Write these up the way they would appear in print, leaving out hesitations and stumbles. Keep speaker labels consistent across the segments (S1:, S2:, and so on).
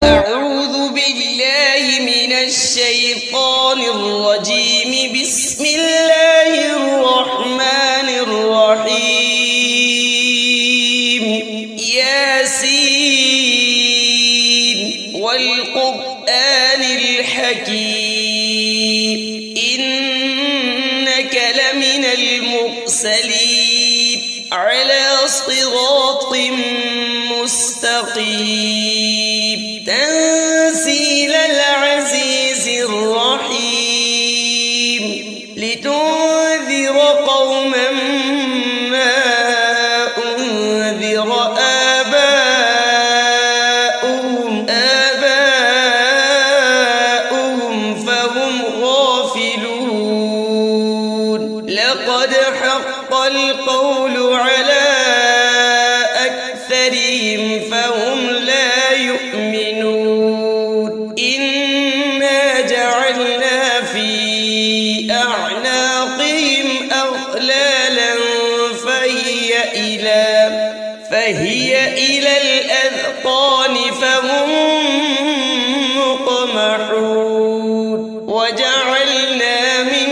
S1: أعوذ بالله من الشيطان الرجيم. بسم الله الرحمن الرحيم. ياسين والقرآن الحكيم إنك لمن المرسلين على صراط مستقيم تنزيل العزيز الرحيم لتنذر قوما ما أنذر آباؤهم فهم غافلون. لقد حق القول على أكثرهم فهم لا يؤمنون. إنا جعلنا في أعناقهم أغلالا فهي إلى الأذقان فهم مقمحون. وجعلنا من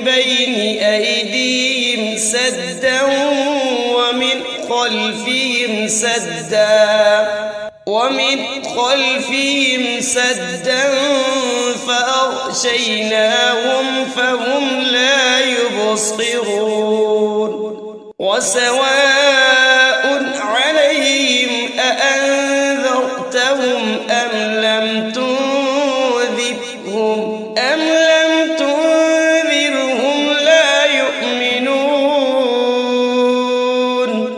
S1: بين أيديهم سدا ومن خلفهم سدا فأغشيناهم فهم لا يبصرون. وسواء عليهم أأنذرتهم أم لم تنذرهم لا يؤمنون.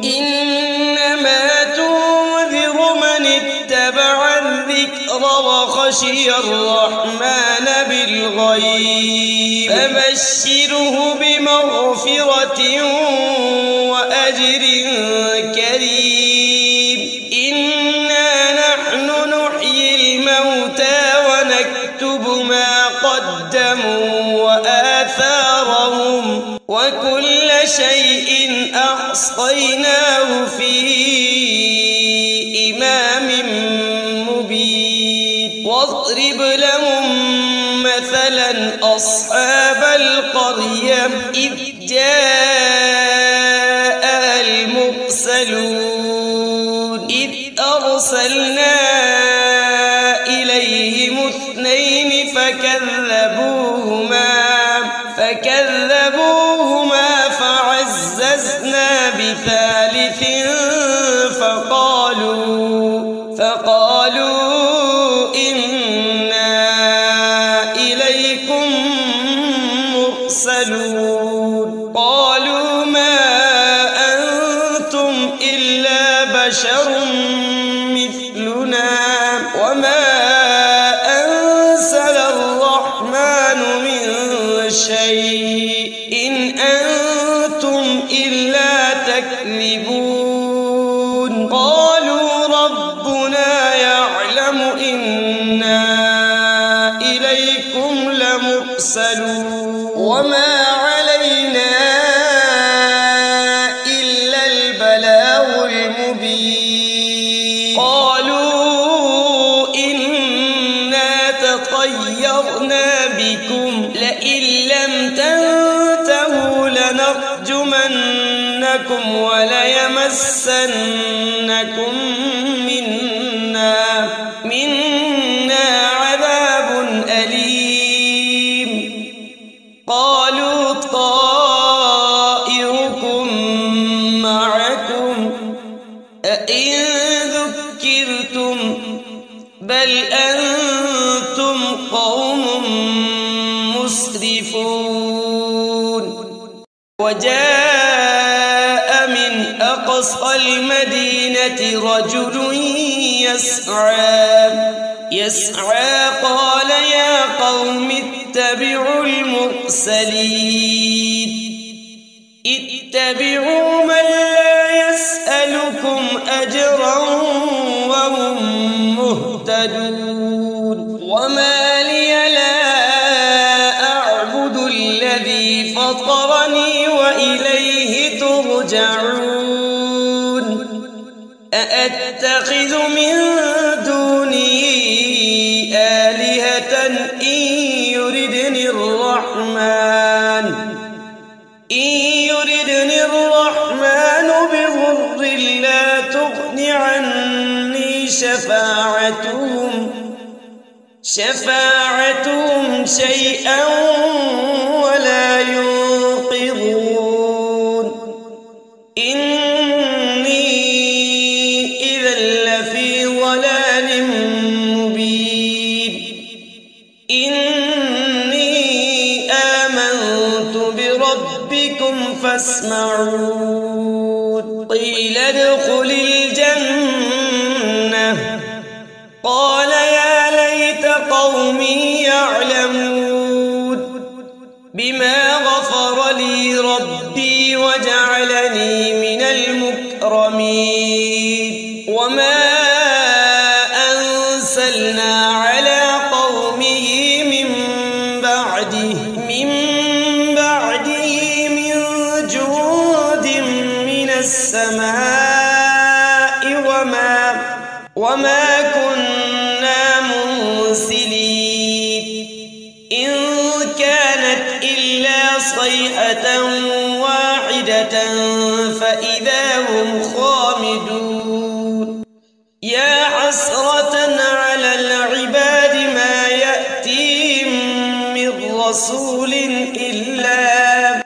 S1: إنما تنذر من اتبع الذكر وخشي الرحمن بالغيب فبشره بمغفرة وأجر كريم. إنا نحن نحيي الموتى ونكتب ما قدموا وآثارهم وكل شيء أحصيناه في إمام مبين. واضرب لهم مثلا أصحاب القرية إذ جاءها المرسلون إذ أرسلنا إليهم 2 فكذبوهما فعززنا بثالث فقالوا إنا إليكم مرسلون. قالوا ما أنتم إلا بشر مثلنا وما أنزل الرحمن من شيء إن أنتم إلا تكذبون. قالوا ربنا يعلم إنا إليكم لمرسلون وما علينا إلا البلاغ المبين. قالوا إنا تطيرنا بكم لئن لم تنتهوا لنرجمنكم وليمسنكم منا عذاب أليم. قالوا طائركم معكم أئن ذكرتم بل أنتم قوم مسرفون. وجاء من أقصى المدينة رجل يسعى قال يا قوم اتبعوا المرسلين اتبعوا من لا يسألكم أجرا وهم مهتدون. وما لي لا أعبد الذي فطرني وإليه ترجعون. أأتخذ من دونه شفاعتهم شيئا ولا ينقذون إني إذا لفي ضلال مبين إني آمنت بربكم فاسمعون قيل ادخل الجنة قال يا ليت قومي يعلمون بما غفر لي ربي وجعلني من المكرمين وما أنزلنا على قومه من بعده من جود من السماء وما كنا منزلين إن كانت إلا صيحة واحدة فإذا هم خامدون يا حسرة على العباد ما يأتيهم من رسول إلا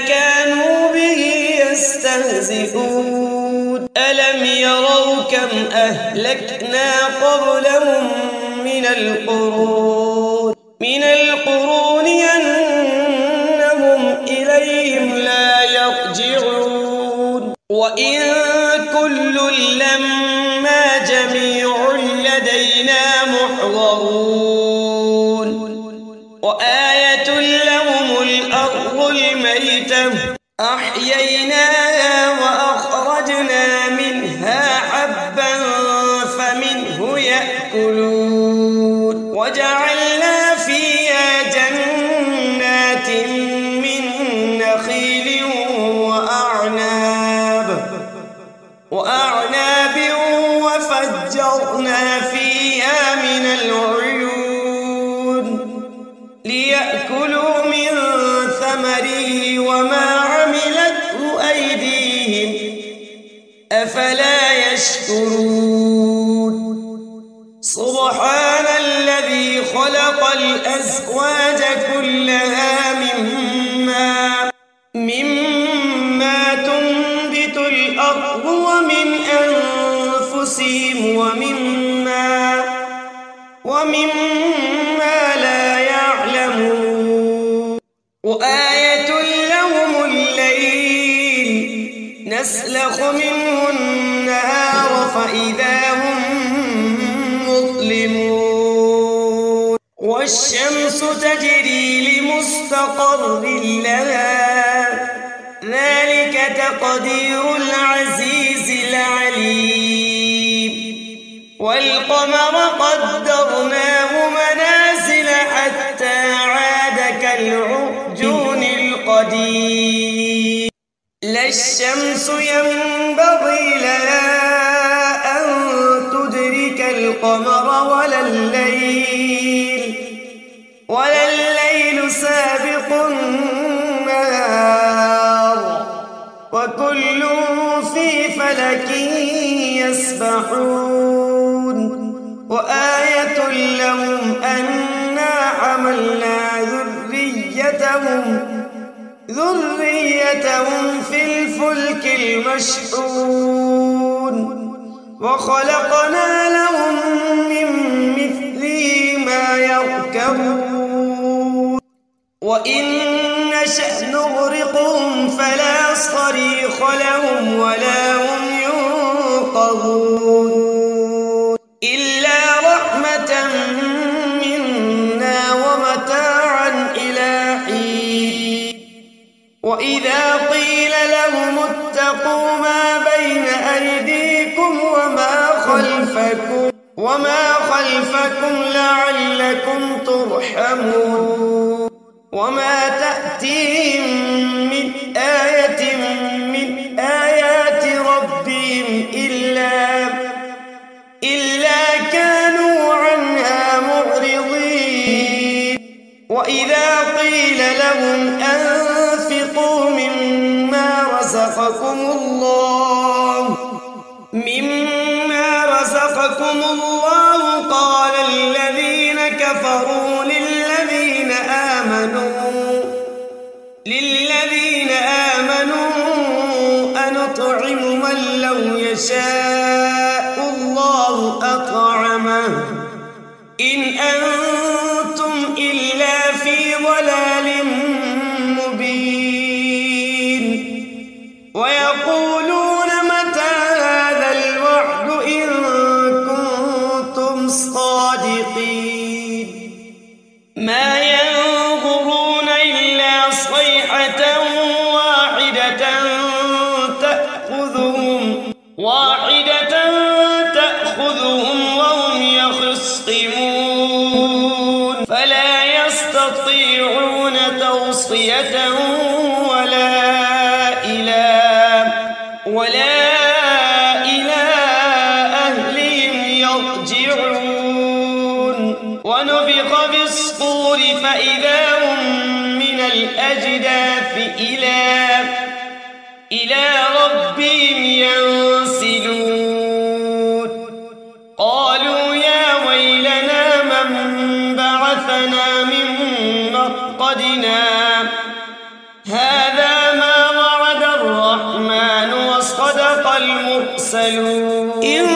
S1: كانوا به يستهزئون ألم يروا كم أهلكنا قبلهم من القرون أنهم إليهم لا يرجعون وإن كل لما جميع لدينا محضرون وآية لهم الأرض الميتة أحييناها وأخرجنا منها حبا فمنه يأكلون وجعلنا فيها جنات من نخيل وأعناب وفجرنا فيها من العيون ليأكلوا من ثمره وما عملته أيديهم أفلا يشكرون سبحان الذي خلق الأزواج كلها مما تنبت الأرض ومن أنفسهم ومما لا يعلمون وآية لهم الليل نسلخ منه النهار فإذا هم مظلمون والشمس تجري لمستقر لها ذلك تقدير العزيز العليم والقمر قدرناه منازل حتى عاد كالعرجون القديم لا الشمس ينبغي لها أن تدرك القمر ولا الليل سابق النهار وكل في فلك يسبحون وآية لهم أنا حملنا ذريتهم في الفلك المشحون وخلقنا لهم من مثله ما يركبون وإن نشأ نغرقهم فلا صريخ لهم ولا هم ينقذون إلا رحمة منا ومتاعا إلى حين وإذا قيل لهم اتقوا ما بين أيديكم وما خلفكم لعلكم ترحمون وما تأتيهم من آية من آيات ربهم إلا كانوا عنها معرضين وإذا قيل لهم أنفقوا مما رزقكم الله قذفكم الله قال الذين كفروا للذين آمنوا أنطعم من لو يشاء الله أطعمه إن أنتم إلا في ضلال مبين ويقولون متى هذا الوعد إن كنتم صادقين ما ينظرون إلا صيحة تأخذهم وهم يخصمون فلا يستطيعون توصية ولا إلى أهلهم يرجعون ونفخ في الصور فإذا هم من الأجداث إلى ربهم ينسلون قالوا يا ويلنا من بعثنا من مرقدنا هذا ما وعد الرحمن وصدق المرسلون إن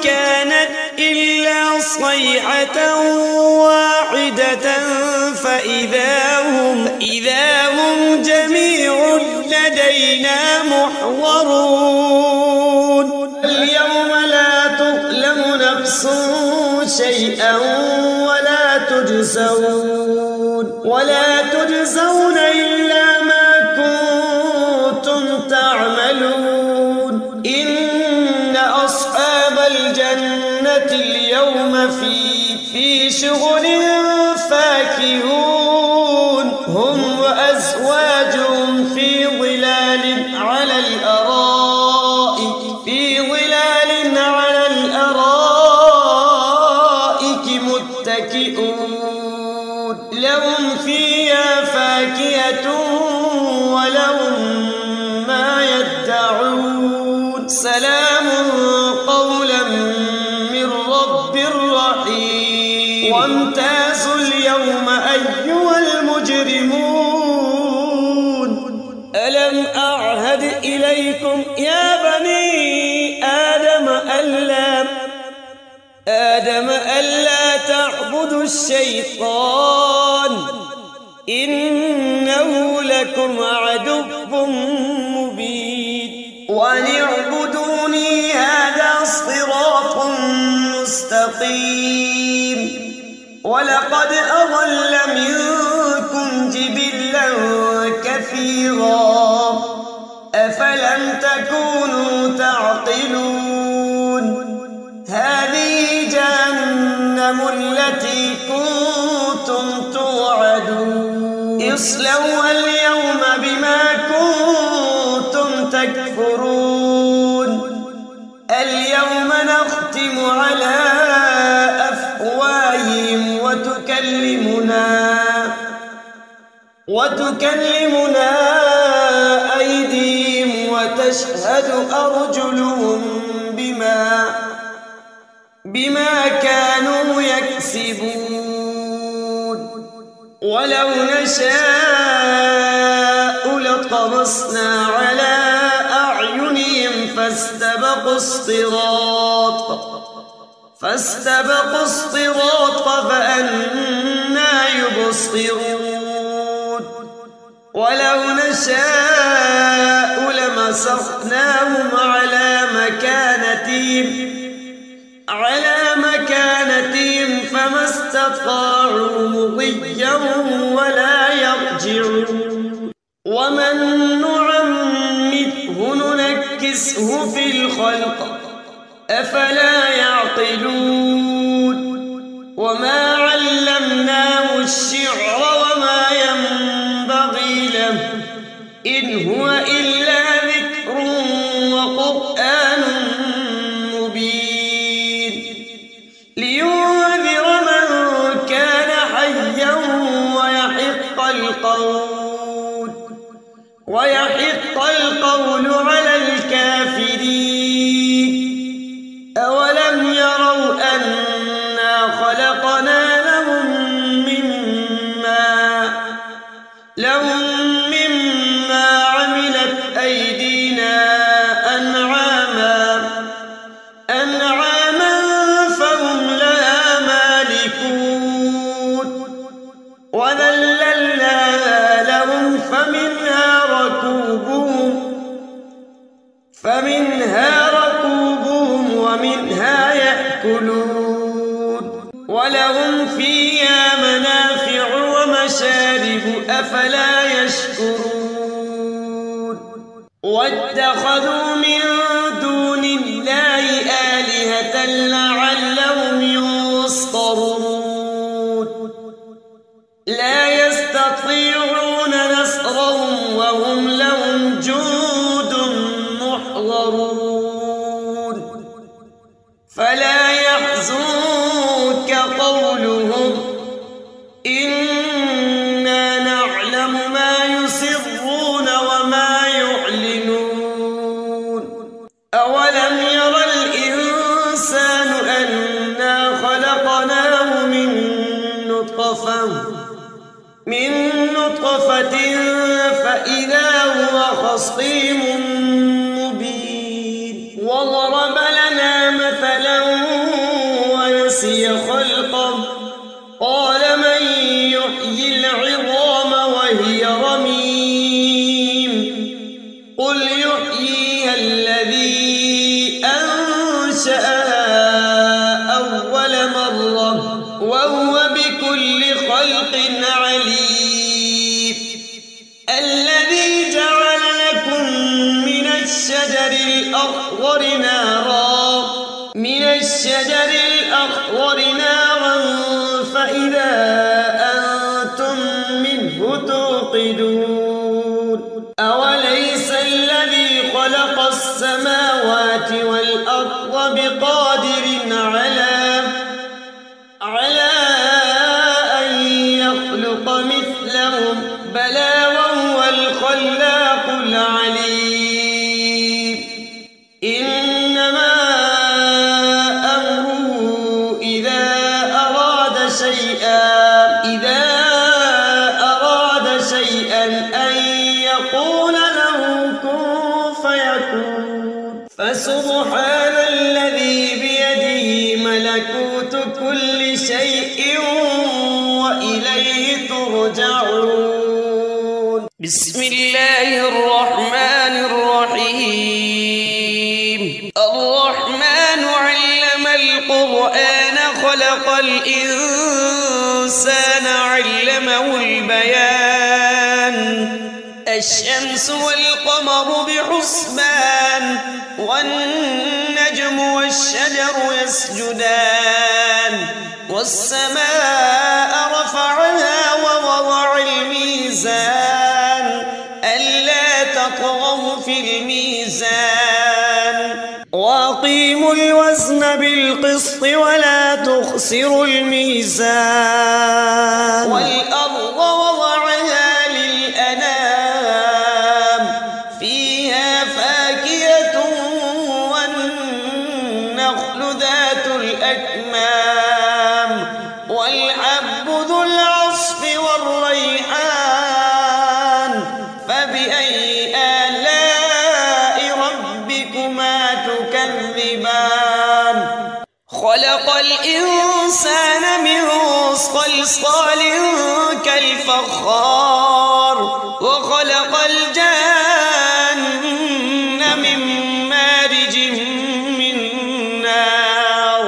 S1: كانت إلا صيحة واحدة فإذا هم جميع لدينا محضرون اليوم لا تظلم نفس شيئا ولا تجزون إلا ما كنتم تعملون إن أصحاب الجنة اليوم في شغل فاكهون هم وأزواجهم في ظلال على الأرائك متكئون لهم فيها فاكهة ولهم ما يدعون سلام قولا من رب رحيم وامتازوا اليوم أيها المجرمون ألم أعهد إليكم يا بني آدم ألا تعبدوا الشيطان إنه لكم عدو مبين وأن اعبدوني هذا صراط مستقيم ولقد أضل منكم جبلا كثيرا أفلم تكونوا تعقلون هذه جهنم التي كنتم توعدون اصلوها اليوم بما كنتم تكفرون اليوم نختم على أفواههم وتكلمنا أيديهم وتشهد أرجلهم بما كانوا يكسبون ولو نشاء لطمسنا على أعينهم فاستبقوا الصراط فأنى يبصرون ولو نشاء لمسخناهم على مكانتهم فما استطاعوا مضيا ولا يرجعون ومن نعمره ننكسه في الخلق أفلا يعقلون وما علمناه الشعر وما ينبغي له إن هو إلا ذكر وقرآن مبين لينذر من كان حيا ويحق القول على الكافرين أولم فمنها ركوبهم ومنها يأكلون ولهم فيها منافع ومشارب أفلا يشكرون واتخذوا من دون الله آلهة لعلهم ينصرون لا يستطيعون نصرهم وهم لهم جند محضرون فلا يحزنك قولهم إنا نعلم ما يسرون وما يعلنون أولم ير الإنسان أنا خلقناه من نطفة فإذا هو خصيم مبين وضرب لنا مثلا ونسي خلقه قال من يحيي العظام وهي رميم قل يحييها الذي أنشأها أول مرة وهو بكل خلق عليم الذي جعل لكم من الشجر الأخضر نارا فإذا أنتم منه توقدون أوليس الذي خلق السماوات والأرض بقادر على أن يخلق مثلهم بلى وهو الخلاق العليم إنما أمره إذا أراد شيئا أن يقول له كن فيكون فسبحان الذي بيده ملكوت كل شيء وإليه ترجعون بسم الله الرحمن الرحيم الرحمن علم القرآن خلق الإنسان علمه البيان الشمس والقمر بحسبان والنجم والشجر يسجدان والسماء رفعها ووضع الميزان ألا تطغوا في الميزان وأقيموا الوزن بالقسط ولا تخسروا الميزان والأرض وضعها للأنام فيها فاكهة والنخل ذات الأكمام والحب ذو العصف والريحان فبأي آلاء ربكما تكذبان خلق الإنسان من صلصال كالفخار وخلق الجان من مارج من نار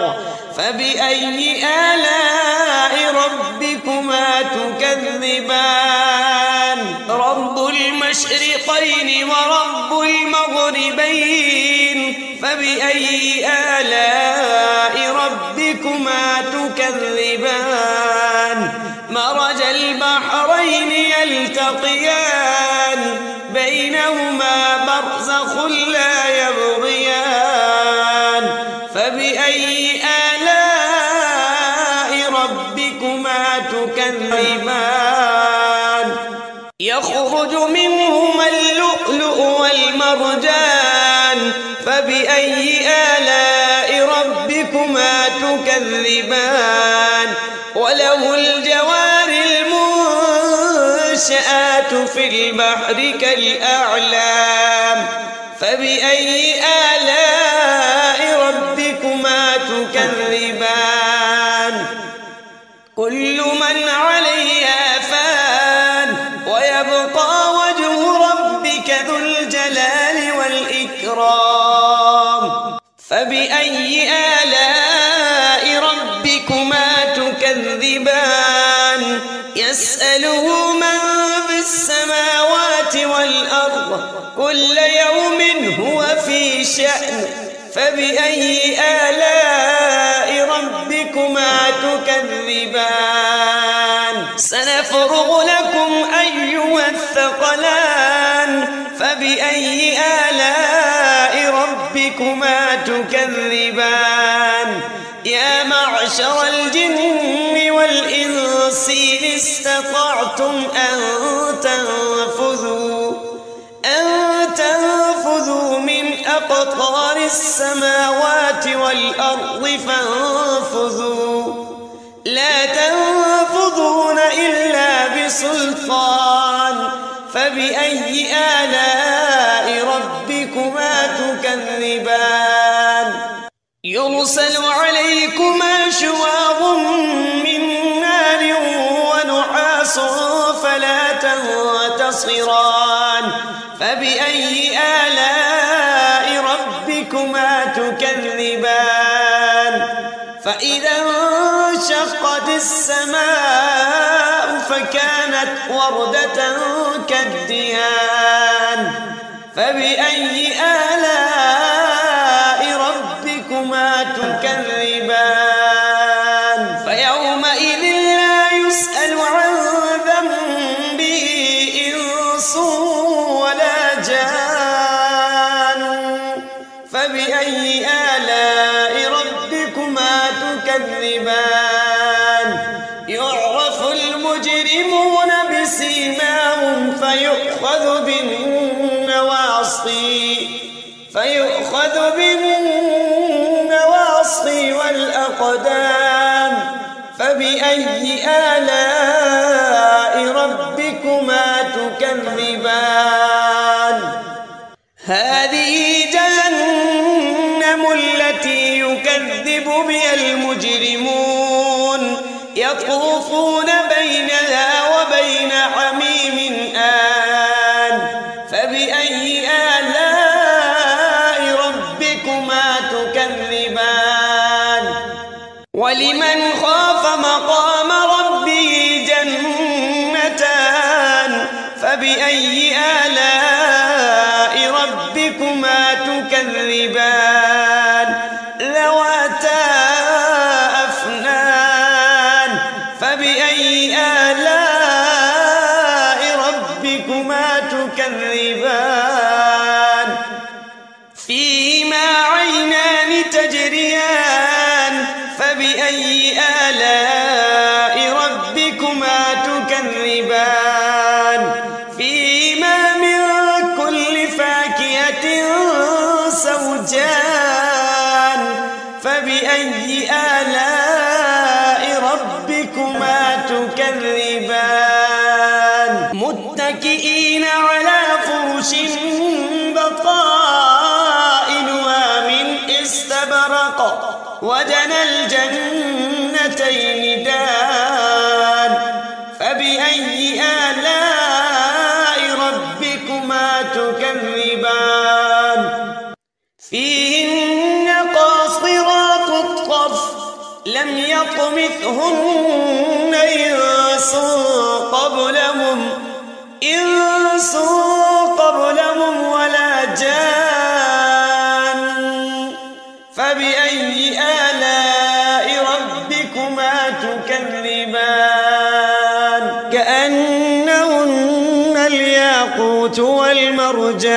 S1: فبأي آلاء ربكما تكذبان رب المشرقين ورب المغربين فبأي آلاء ربكما تكذبان مرج البحرين يلتقيان بينهما برزخ لا يبغيان فبأي آلاء ربكما تكذبان يخرج منهما اللؤلؤ والمرجان فبأي آلاء ربكما تكذبان وله الجوار المنشآت في البحر كالأعلام فبأي آلاء ربكما تكذبان كل من عليها فان ويبقى وجه ربك ذو الجلال والإكرام ربكما تكذبان يسأله من في السماوات والأرض كل يوم هو في شأن فبأي آلاء ربكما تكذبان سنفرغ لكم أيها الثقلان فبأي آلاء ربكما تكذبان يا معشر الجن والإنس إن استطعتم أن تنفذوا من أقطار السماوات والأرض فانفذوا لا تنفذون إلا بسلطان فبأي آلاء ربكما تكذبان يرسل عليكما شواظ من نار ونحاس فلا تنتصران فبأي آلاء ربكما تكذبان فإذا انشقت السماء فكانت وردة كالدهان فبأي آلاء ربكما تكذبان فيومئذ لا يسأل عن ذنبه إنس ولا جان فبأي آلاء ربكما تكذبان يعرف المجرمون بسيماهم فيؤخذ بالنواصي والأقدام فبأي آلاء ربكما تكذبان هذه جهنم التي يكذب بها المجرمون يطوفون بينها وبين حميم آن فبأي آلاء ربكما تكذبان ولمن خاف مقام ربه جنتان فبأي آلاء ربكما تكذبان ذواتا أفنان فبأي آلاء ربكما تكذبان فيهما عينان تجريان فبأي آلاء ربكما تكذبان فيهما من كل فاكهة زوجان فبأي آلاء ربكما تكذبان متكئين على فرش بطائنها من استبرق وجنى الجنتين دان فبأي آلاء ربكما تكذبان فيهن قاصرات الطرف لم يطمثهن إنس قبلهم ولا جان فبأي آلاء ربكما تكذبان كأنهن الياقوت والمرجان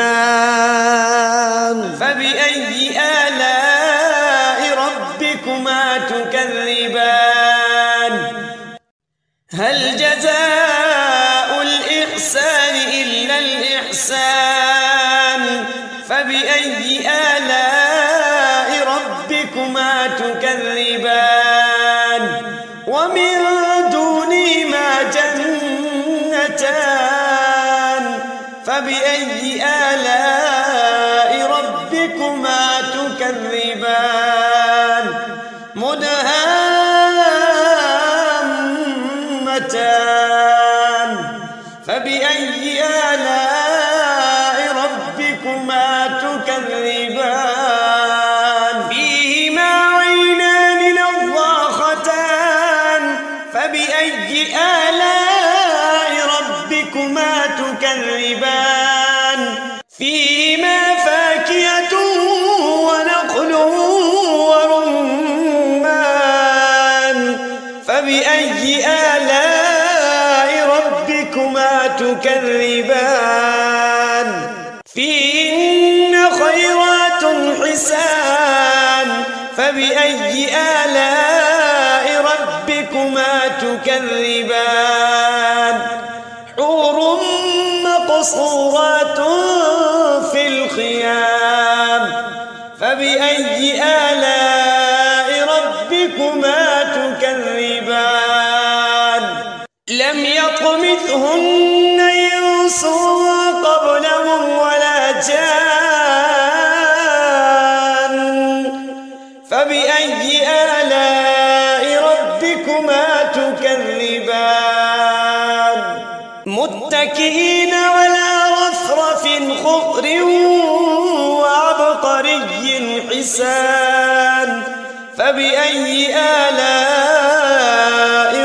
S1: فبأي آلاء ربكما تكذبان هل جزاء الإحسان إلا الإحسان فبأي آلاء ربكما تكذبان ومن دونهما جنتان فبأي آلاء ربكما تكذبان مدهامتان فبأي آلاء ربكما تكذبان فيهما عينان نضاختان فبأي آلاء ربكما تكذبان فيهما فاكهة ونخل ورمان فبأي آلاء ربكما تكذبان فيهن خيرات حسان فبأي آلاء ربكما تكذبان حور مقصورات في الخيام فبأي آلاء ربكما تكذبان لم يطمثهن إنس قبلهم ولا جان فبأي آلاء ربكما تكذبان متكئين على رفرف خضر وعبقري حسان فبأي آلاء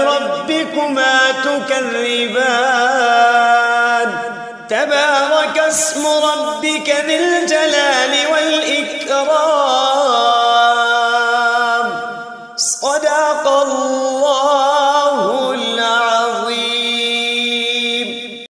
S1: ربكما تكذبان تبارك اسم ربك ذي الجلال والإكرام صدق الله